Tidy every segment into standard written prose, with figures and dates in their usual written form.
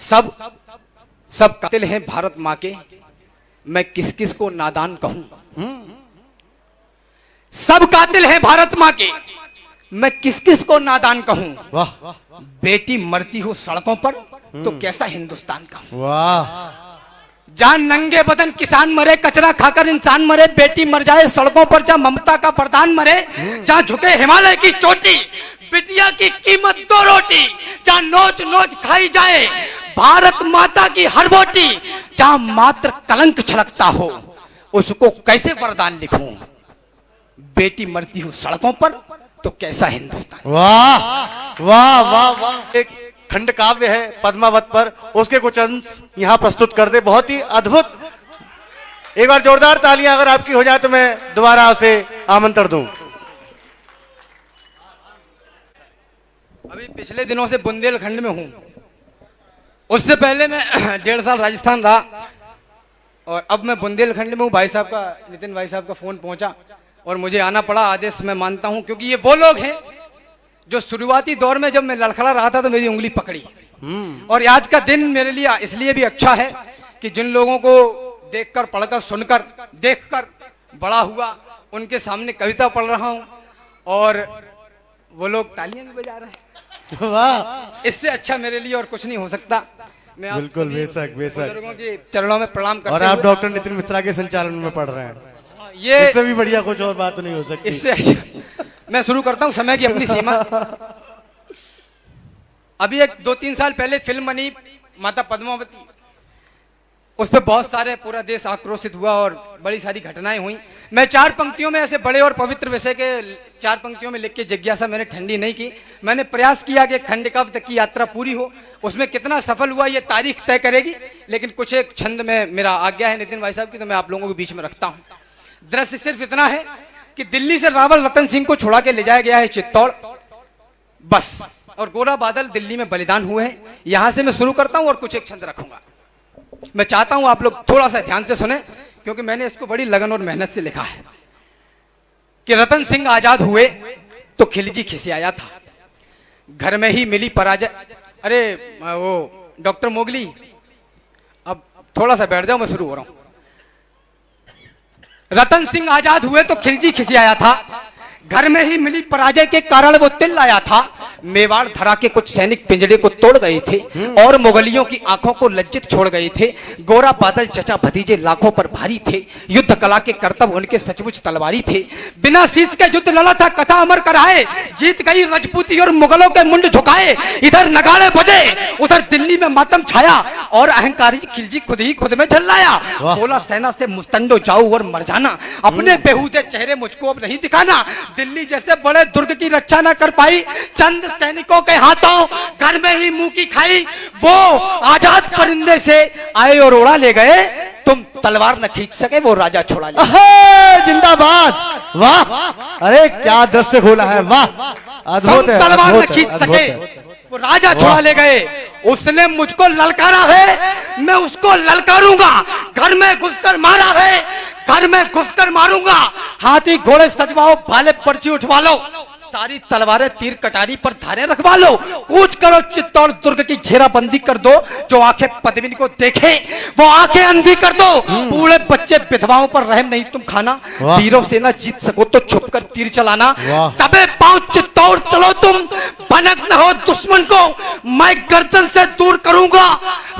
सब सब कातिल हैं भारत माँ के, मैं किस किस को नादान कहूं। सब कातिल हैं भारत माँ के, मैं किस किस को नादान कहूं। वाह बेटी मरती हो सड़कों पर तो कैसा हिंदुस्तान का। वाह जहां नंगे बदन किसान मरे, कचरा खाकर इंसान मरे, बेटी मर जाए सड़कों पर, जहां ममता का प्रधान मरे, जहां झुके हिमालय की चोटी, बिटिया की कीमत 2 रोटी, जहां नोच नोच खाई जाए भारत माता की हर बोटी, जहां मात्र कलंक छलकता हो उसको कैसे वरदान लिखूं। बेटी मरती हो सड़कों पर तो कैसा हिंदुस्तान। वाह वाह वाह वाह। एक खंड काव्य है पद्मावत पर, उसके कुछ अंश यहाँ प्रस्तुत कर दे। बहुत ही अद्भुत। एक बार जोरदार तालियां अगर आपकी हो जाए तो मैं दोबारा उसे आमंत्रण दूं। अभी पिछले दिनों से बुंदेलखंड में हूं, उससे पहले मैं 1.5 साल राजस्थान रहा और अब मैं बुंदेलखंड में हूं। भाई साहब का, नितिन भाई साहब का फोन पहुंचा और मुझे आना पड़ा। आदेश मैं मानता हूं क्योंकि ये वो लोग हैं जो शुरुआती दौर में जब मैं लड़खड़ा रहा था तो मेरी उंगली पकड़ी। और आज का दिन मेरे लिए इसलिए भी अच्छा है कि जिन लोगों को देखकर, पढ़कर, सुनकर, देखकर बड़ा हुआ, उनके सामने कविता पढ़ रहा हूं और वो लोग तालियां भी बजा रहे हैं। वाह, इससे अच्छा मेरे लिए और कुछ नहीं हो सकता। मैं आप बिल्कुल बेशक बेशक। बुजुर्गों के चरणों में प्रणाम करता हूं। और आप डॉक्टर नितिन मिश्रा के संचालन में पढ़ रहे हैं, ये इससे भी बढ़िया कुछ और बात नहीं हो सकती। इससे अच्छा मैं शुरू करता हूं। समय की अपनी सीमा। अभी एक 2-3 साल पहले फिल्म बनी माता पद्मावती, उस पर बहुत सारे, पूरा देश आक्रोशित हुआ और बड़ी सारी घटनाएं हुई। मैं 4 पंक्तियों में ऐसे बड़े और पवित्र विषय के 4 पंक्तियों में लिख के जिज्ञासा मैंने ठंडी नहीं की। मैंने प्रयास किया कि खंड काव्य तक की यात्रा पूरी हो। उसमें कितना सफल हुआ ये तारीख तय करेगी, लेकिन कुछ एक छंद में मेरा आज्ञा है नितिन भाई साहब की, तो मैं आप लोगों के बीच में रखता हूं। दृश्य सिर्फ इतना है कि दिल्ली से रावल रतन सिंह को छुड़ा के ले जाया गया है चित्तौड़, बस, और गोरा बादल दिल्ली में बलिदान हुए हैं। यहां से मैं शुरू करता हूं और कुछ एक छंद रखूंगा। मैं चाहता हूं आप लोग थोड़ा सा ध्यान से सुने क्योंकि मैंने इसको बड़ी लगन और मेहनत से लिखा है कि रतन सिंह आजाद हुए तो खिलजी खिसियाया था, घर में ही मिली पराजय। अरे वो डॉक्टर मोगली, अब थोड़ा सा बैठ जाओ, मैं शुरू हो रहा हूं। रतन सिंह आजाद हुए तो खिलजी खिसियाया था, घर में ही मिली पराजय के कारण वो तिल लाया था। मेवाड़ धरा के कुछ सैनिक पिंजड़े को तोड़ गए थे और मुगलियों की आंखों को लज्जित छोड़ गए थे। गोरा बादल चचा भतीजे लाखों पर भारी थे, युद्ध कला के करतब उनके सचमुच तलवारी थे। बिना शीश के युद्ध लड़ा था, कथा अमर कराए, जीत गई रजपूती और मुगलों के मुंड झुकाए। इधर नगाड़े बजे, उधर दिल्ली में मातम छाया और अहंकारी खिलजी खुद ही खुद में झल्लाया। बोला सेना से मुस्तंडो जाओ और मर जाना, अपने बेहूदे चेहरे मुझको अब नहीं दिखाना। दिल्ली जैसे बड़े दुर्ग की रक्षा न कर पाई, चंद सैनिकों के हाथों घर में ही मुंह की खाई। वो आजाद परिंदे से आए और उड़ा ले गए, तुम तलवार न खींच सके, वो राजा छोड़ा ले। जिंदाबाद। वाह, अरे क्या दृश्य खोला है, वाह, अद्भुत है। तलवार न खींच सके, वो राजा छोड़ा ले गए। उसने मुझको ललकारा है, मैं उसको ललकारूंगा। घर में घुसकर मारा है, घर में घुसकर मारूंगा। हाथी घोड़े सजवाओ, भाले पर्ची उठवा लो, सारी तलवारें तीर कटारी पर धारे रखवा लो। कूच करो चित्तौड़ दुर्ग की घेराबंदी कर दो, जो आंखें पद्मिनी को देखे वो आंखें अंधी कर दो। बूढ़े बच्चे विधवाओं पर रहम नहीं तुम खाना, तीरों से ना जीत सको तो छुपकर तीर चलाना। तबे पांव चित्तौड़ चलो तुम, भनक न हो दुश्मन को, मैं गर्दन से दूर करूंगा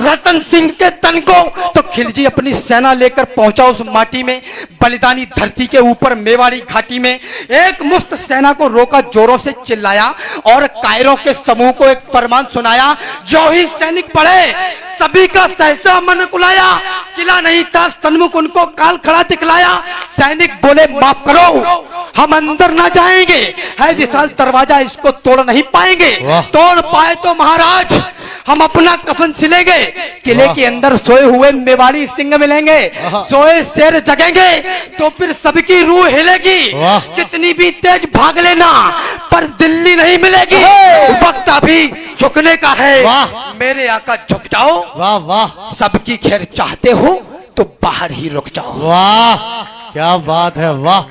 रतन सिंह के तन को। तो खिलजी अपनी सेना लेकर पहुंचा उस माटी में, बलिदानी धरती के ऊपर मेवाड़ी घाटी में। एक मुफ्त सेना को रोका, जोरों से चिल्लाया और कायरों के समूह को एक फरमान सुनाया। जो ही सैनिक पड़े सभी का सहसा मन कुलाया, किला नहीं था सन्मुख उनको काल खड़ा दिखलाया। सैनिक बोले माफ करो, हम अंदर ना जाएंगे, है विशाल दरवाजा, इसको तोड़ नहीं पाएंगे। तोड़ पाए तो महाराज हम अपना कफन सिलेंगे। किले के अंदर सोए हुए मेवाड़ी सिंह मिलेंगे, सोए शेर जगेंगे तो फिर सबकी रूह हिलेगी। कितनी भी तेज भाग लेना पर दिल्ली नहीं मिलेगी, वक्त अभी झुकने का है, मेरे आका झुक जाओ। वाह वाह, सबकी खैर चाहते हो तो बाहर ही रुक जाओ। वाह क्या बात है, वाह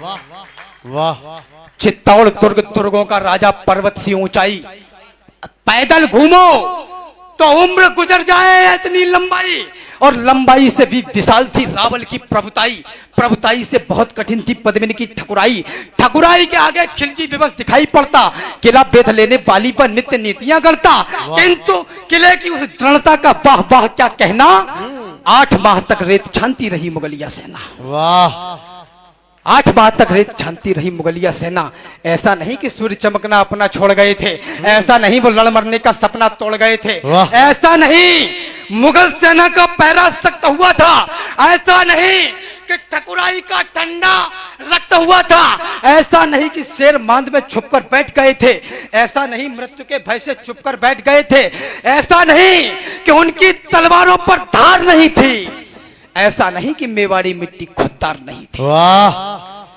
वाह। चित्तौड़ दुर्ग दुर्गों का राजा, पर्वत सी ऊंचाई, पैदल घूमो तो उम्र गुजर जाए इतनी लंबाई, और लंबाई से भी विशाल थी रावल की प्रभुताई, प्रभुताई से बहुत कठिन थी पद्मिनी की ठकुराई, ठकुराई के आगे खिलजी विवश दिखाई पड़ता, किला बेध लेने वाली पर नित्य नीतियां गढ़ता, किंतु किले की उस दृढ़ता का वाह वाह क्या कहना। 8 माह तक रेत छानती रही मुगलिया सेना, वाह 8 माह तक रेत छानती रही मुगलिया सेना। ऐसा नहीं कि सूर्य चमकना अपना छोड़ गए थे, ऐसा नहीं वो लड़ मरने का सपना तोड़ गए थे, ऐसा नहीं मुगल सेना का पैरा सख्त हुआ था, ऐसा नहीं कि ठकुराई का ठंडा रक्त हुआ था, ऐसा नहीं कि शेर मांद में छुपकर बैठ गए थे, ऐसा नहीं मृत्यु के भय से छुपकर बैठ गए थे, ऐसा नहीं कि उनकी तलवारों पर धार नहीं थी, ऐसा नहीं कि मेवाड़ी मिट्टी खुददार नहीं थी। वाह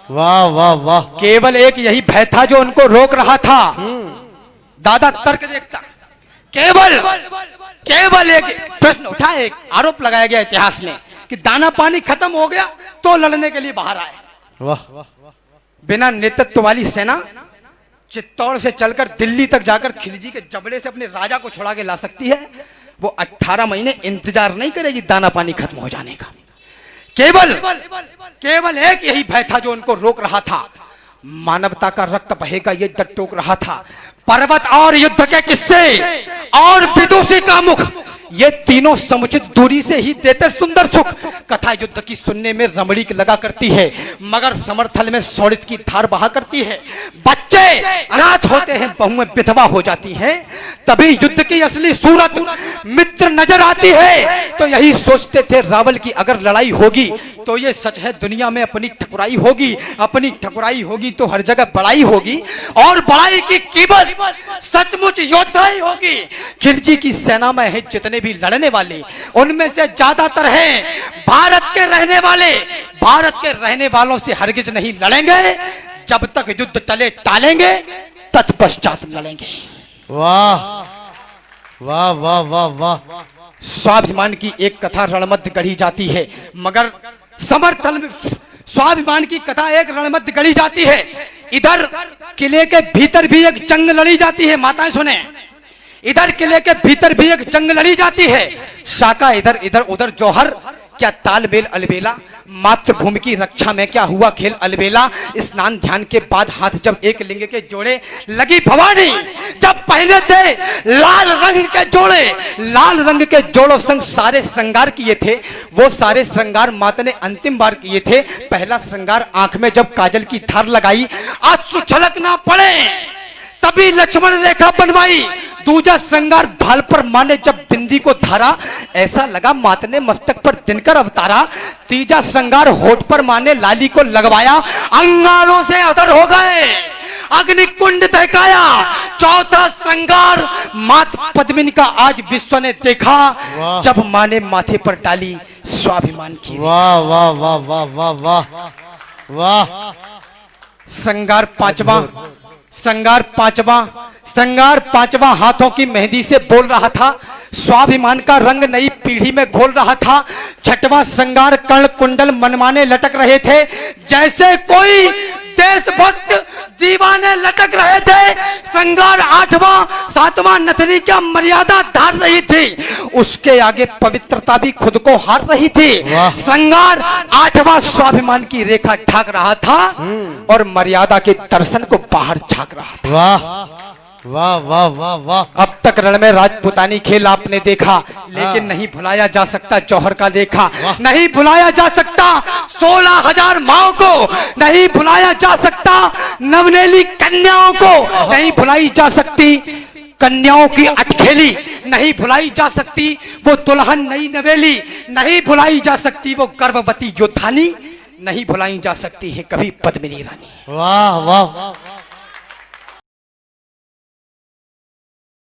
वाह वाह वाह, केवल एक यही भय था जो उनको रोक रहा था। दादा तर्क देखता, केवल एक प्रश्न उठा, एक आरोप लगाया गया इतिहास में कि दाना पानी खत्म हो गया तो लड़ने के लिए बाहर आए। वाह बिना नेतृत्व वाली सेना चित्तौड़ से चलकर दिल्ली तक जाकर खिलजी के जबड़े से अपने राजा को छुड़ा के ला सकती है, वो 18 महीने इंतजार नहीं करेगी दाना पानी खत्म हो जाने का। केवल एक यही भय था जो उनको रोक रहा था, मानवता का रक्त बहेगा ये डर टोक रहा था। पर्वत और युद्ध के किस्से और विदुषी का मुख, ये तीनों समुचित दूरी से ही देते सुंदर सुख। कथा युद्ध की सुनने में रमणीक लगा करती है, मगर समर्थल में सौड़ित की धार बहा करती है। बच्चे अनाथ होते हैं, बहुएं विधवा हो जाती हैं, तभी युद्ध की असली सूरत मित्र नजर आती है। तो यही सोचते थे रावल की अगर लड़ाई होगी तो ये सच है दुनिया में अपनी ठकुराई होगी, अपनी ठकुराई होगी तो हर जगह बड़ाई होगी, और बड़ाई की कीमत सचमुच योद्धा ही होगी। खिलजी की सेना में है जितने भी लड़ने वाले, उनमें से ज्यादातर हैं भारत के रहने वाले। भारत के रहने वालों से हरगिज नहीं लड़ेंगे, जब तक युद्ध चले टालेंगे, तत्पश्चात लड़ेंगे। वाह वाह वाह वाह वाह, स्वाभिमान की एक कथा रणमध्य गढ़ी जाती है, मगर समर्थन में स्वाभिमान की कथा एक रणमध्य गढ़ी जाती है। इधर किले के भीतर भी एक जंग लड़ी जाती है, माताएं सुने, इधर किले के भीतर भी एक जंग लड़ी जाती है। शाका इधर इधर उधर जौहर, क्या तालमेल अलबेला, मातृभूमि की रक्षा में क्या हुआ खेल अलबेला। स्नान ध्यान के बाद हाथ जब एक लिंग के जोड़े, लगी भवानी जब पहने थे लाल रंग के जोड़े, लाल रंग के जोड़ों संग सारे श्रृंगार किए थे। वो सारे श्रृंगार माता ने अंतिम बार किए थे। पहला श्रृंगार आंख में जब काजल की धार लगाई, आंसू छलक ना पड़े तभी लक्ष्मण रेखा बनवाई। दूजा श्रृंगार भाल पर माने जब बिंदी को धारा, ऐसा लगा माता ने मस्तक पर दिनकर अवतारा। तीजा श्रृंगार होठ पर माने लाली को लगवाया, अंगारों से अदर हो गए, अग्नि कुंड दहकाया। चौथा श्रृंगार मात पद्मिनी का आज विश्व ने देखा, जब माँ ने माथे पर डाली स्वाभिमान की। वाह वाह वाह वाह वाह वाह वाह। श्रृंगार पांचवा हाथों की मेहंदी से बोल रहा था, स्वाभिमान का रंग नई पीढ़ी में घोल रहा था। छठवां श्रृंगार कर्ण कुंडल मनमाने लटक रहे थे, जैसे कोई देशभक्त दीवाने लटक रहे थे। श्रृंगार 8वां 7वां नथनी क्या मर्यादा धार रही थी, उसके आगे पवित्रता भी खुद को हार रही थी। श्रृंगार 8वां स्वाभिमान की रेखा ढाक रहा था और मर्यादा के दर्शन को बाहर झांक रहा था। वाह वाह वाह वाह वाह। अब तक रण में राजपुतानी खेल आपने देखा, लेकिन नहीं भुलाया जा सकता जौहर का लेखा, नहीं भुलाया जा सकता 16,000 माओ को, नहीं भुलाया जा सकता नवनेली कन्याओं को, नहीं भुलाई जा सकती कन्याओं की अटखेली, नहीं भुलाई जा सकती वो दुल्हन नई नवेली, नहीं भुलाई जा सकती वो गर्भवती योद्धानी, नहीं भुलाई जा सकती है कभी पद्मिनी रानी। वाह वाह।